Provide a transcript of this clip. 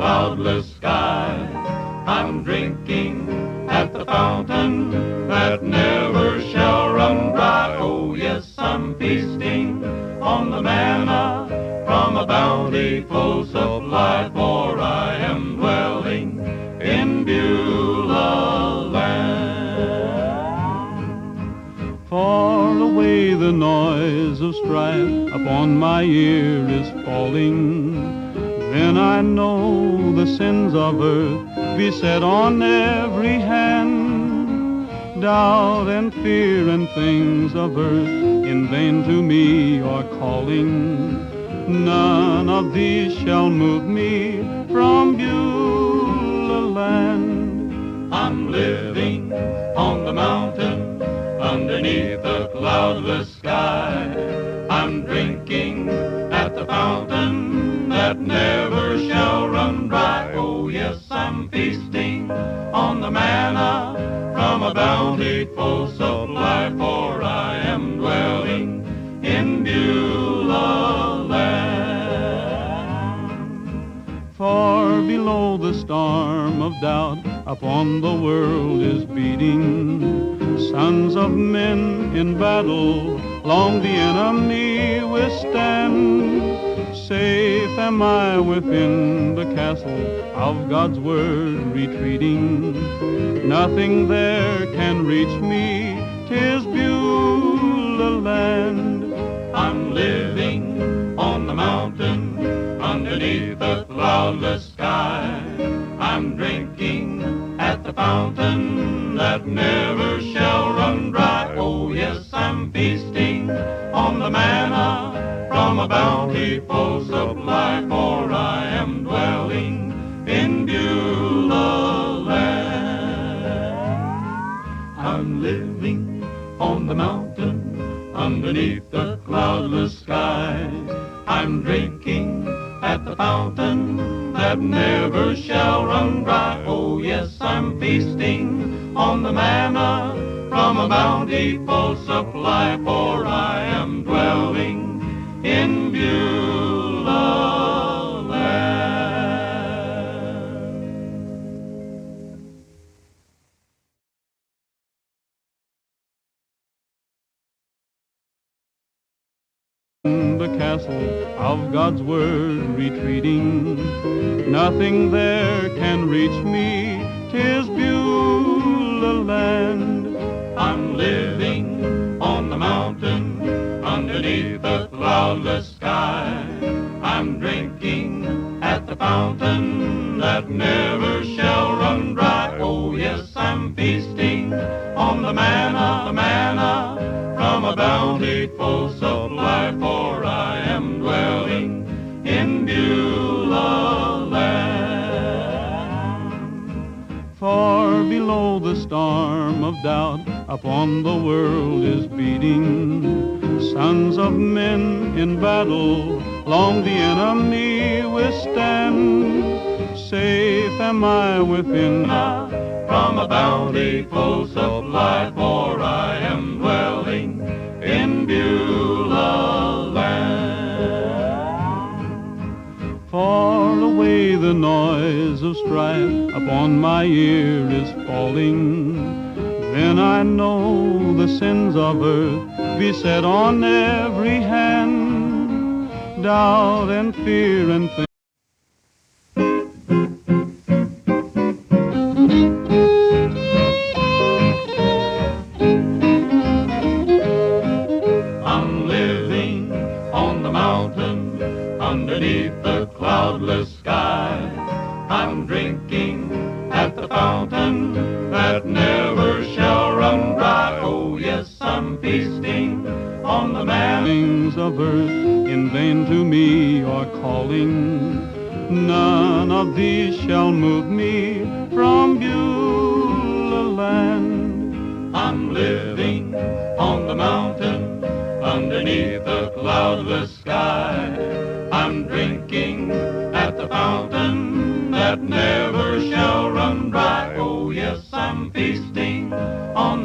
cloudless sky. I'm drinking at the fountain that never shall run dry. Oh yes, I'm feasting on the manna from a bountiful supply, for I am dwelling in Beulah land. Far away the noise of strife upon my ear is falling. Then I know the sins of earth beset on every hand. Doubt and fear and things of earth in vain to me are calling. None of these shall move me from Beulah land. I'm living on the mountain underneath the cloudless sky. I'm drinking at the fountain that never shall run dry. Oh yes, I'm feasting on the manna from a bountiful supply, for I am dwelling in Beulah land. Far below the storm of doubt upon the world is beating. Sons of men in battle long the enemy withstand. Safe am I within the castle of God's word retreating. Nothing there can reach me, 'tis Beulah land. I'm living on the mountain underneath the cloudless sky. I'm drinking at the fountain that never shall run dry. Oh yes, I'm feasting on the manna from a bountiful supply, for I am dwelling in Beulah land. I'm living on the mountain underneath the cloudless sky. I'm drinking at the fountain that never shall run dry. Oh yes, I'm feasting on the manna from a bountiful supply, for I am dwelling in Beulah land. The castle of God's word retreating. Nothing there can reach me, 'tis Beulah land. I'm living on the mountain underneath the cloudless sky. I'm drinking at the fountain that never shall run dry. Oh yes, I'm feasting on the manna from a bountiful supply, for I am dwelling in Beulah land. Far below the storm of doubt upon the world is beating. Sons of men in battle long the enemy withstand. Safe am I within from a bountiful supply, for I am dwelling in Beulah land. Far away the noise of strife upon my ear is falling. Then I know the sins of earth beset on every hand. Doubt and fear and things. I'm living on the mountain underneath the cloudless sky. I'm drinking at the fountain that never shall run dry. Oh yes, I'm feasting on the manna. Things of earth in vain to me are calling. None of these shall move me from Beulah land. I'm living on the mountain underneath the cloudless sky. I'm drinking at the fountain that never shall run dry. Oh yes, I'm feasting on